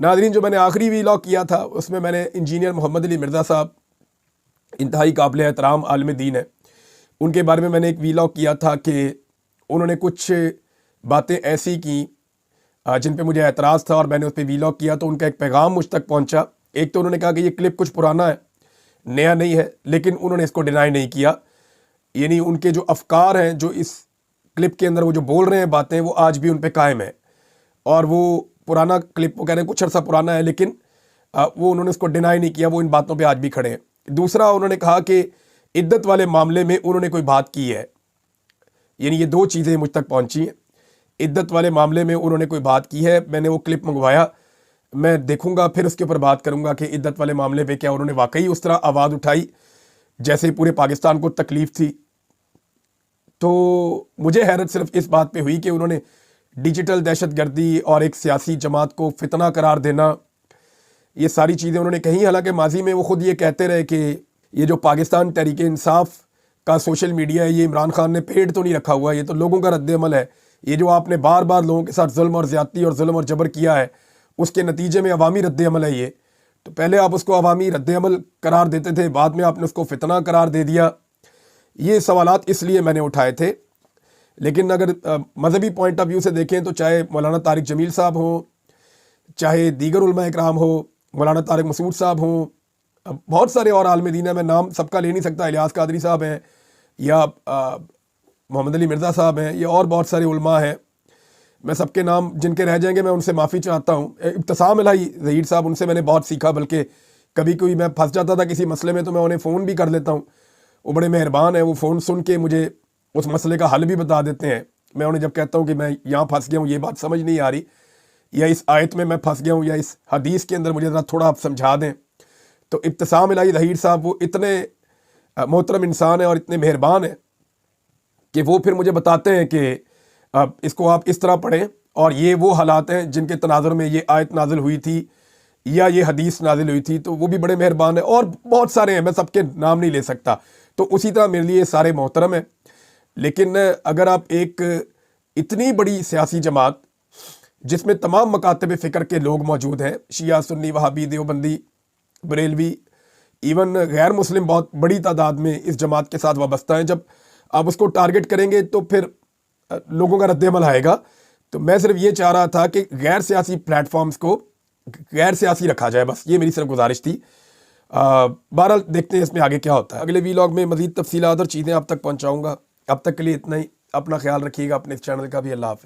ناظرین جو میں نے آخری ویلاگ کیا تھا اس میں نے انجینئر محمد علی مرزا صاحب انتہائی قابل احترام عالم دین ہے، ان کے بارے میں نے ایک ویلاگ کیا تھا کہ انہوں نے کچھ باتیں ایسی کی جن پہ مجھے اعتراض تھا اور میں نے اس پہ ویلاگ کیا تو ان کا ایک پیغام مجھ تک پہنچا۔ ایک تو انہوں نے کہا کہ یہ کلپ کچھ پرانا ہے، نیا نہیں ہے، لیکن انہوں نے اس کو ڈینائی نہیں کیا، یعنی ان کے جو افکار ہیں جو اس کلپ کے اندر وہ جو بول رہے ہیں باتیں وہ آج بھی ان پہ قائم ہیں، اور وہ پرانا کلپ وہ کہہ رہے ہیں کچھ عرصہ پرانا ہے لیکن وہ انہوں نے اس کو ڈینائی نہیں کیا، وہ ان باتوں پہ آج بھی کھڑے ہیں۔ دوسرا انہوں نے کہا کہ عدت والے معاملے میں انہوں نے کوئی بات کی ہے، یعنی یہ دو چیزیں مجھ تک پہنچی ہیں۔ عدت والے معاملے میں انہوں نے کوئی بات کی ہے، میں نے وہ کلپ منگوایا، میں دیکھوں گا پھر اس کے اوپر بات کروں گا کہ عدت والے معاملے پہ کیا انہوں نے واقعی اس طرح آواز اٹھائی جیسے پورے پاکستان کو تکلیف تھی۔ تو مجھے حیرت صرف اس بات پہ ہوئی کہ انہوں نے ڈیجیٹل دہشت گردی اور ایک سیاسی جماعت کو فتنہ قرار دینا، یہ ساری چیزیں انہوں نے کہیں، حالانکہ ماضی میں وہ خود یہ کہتے رہے کہ یہ جو پاکستان تحریک انصاف کا سوشل میڈیا ہے یہ عمران خان نے پیڑ تو نہیں رکھا ہوا، یہ تو لوگوں کا رد عمل ہے، یہ جو آپ نے بار بار لوگوں کے ساتھ ظلم اور زیادتی اور ظلم اور جبر کیا ہے اس کے نتیجے میں عوامی رد عمل ہے یہ، تو پہلے آپ اس کو عوامی رد عمل قرار دیتے تھے، بعد میں آپ نے اس کو فتنہ قرار دے دیا۔ یہ سوالات اس لیے میں نے اٹھائے تھے، لیکن اگر مذہبی پوائنٹ آف ویو سے دیکھیں تو چاہے مولانا طارق جمیل صاحب ہوں، چاہے دیگر علماء اکرام ہو، مولانا طارق مسعود صاحب ہوں، بہت سارے اور عالم دین ہیں، میں نام سب کا لے نہیں سکتا، الیاس قادری صاحب ہیں یا محمد علی مرزا صاحب ہیں یا اور بہت سارے علماء ہیں، میں سب کے نام جن کے رہ جائیں گے میں ان سے معافی چاہتا ہوں۔ ابتسام الہی ظہیر صاحب، ان سے میں نے بہت سیکھا، بلکہ کبھی کوئی میں پھنس جاتا تھا کسی مسئلے میں تو میں انہیں فون بھی کر لیتا ہوں، وہ بڑے مہربان ہیں، وہ فون سن کے مجھے اس مسئلے کا حل بھی بتا دیتے ہیں۔ میں انہیں جب کہتا ہوں کہ میں یہاں پھنس گیا ہوں، یہ بات سمجھ نہیں آ رہی، یا اس آیت میں پھنس گیا ہوں، یا اس حدیث کے اندر مجھے ذرا تھوڑا آپ سمجھا دیں، تو ابتسام الہی ظہیر صاحب وہ اتنے محترم انسان ہیں اور اتنے مہربان ہیں کہ وہ پھر مجھے بتاتے ہیں کہ اس کو آپ اس طرح پڑھیں اور یہ وہ حالات ہیں جن کے تناظر میں یہ آیت نازل ہوئی تھی یا یہ حدیث نازل ہوئی تھی، تو وہ بھی بڑے مہربان ہیں، اور بہت سارے ہیں، میں سب کے نام نہیں لے سکتا۔ تو اسی طرح میرے لیے سارے محترم ہیں، لیکن اگر آپ ایک اتنی بڑی سیاسی جماعت جس میں تمام مکاتب فکر کے لوگ موجود ہیں، شیعہ، سنی، وہابی، دیوبندی، بریلوی، ایون غیر مسلم بہت بڑی تعداد میں اس جماعت کے ساتھ وابستہ ہیں، جب آپ اس کو ٹارگٹ کریں گے تو پھر لوگوں کا رد عمل آئے گا۔ تو میں صرف یہ چاہ رہا تھا کہ غیر سیاسی پلیٹ فارمز کو غیر سیاسی رکھا جائے، بس یہ میری صرف گزارش تھی۔ بہرحال دیکھتے ہیں اس میں آگے کیا ہوتا ہے، اگلے ویلاگ میں مزید تفصیلات اور چیزیں آپ تک پہنچاؤں گا۔ اب تک کے لیے اتنا ہی، اپنا خیال رکھیے گا، اپنے اس چینل کا بھی۔ اللہ حافظ۔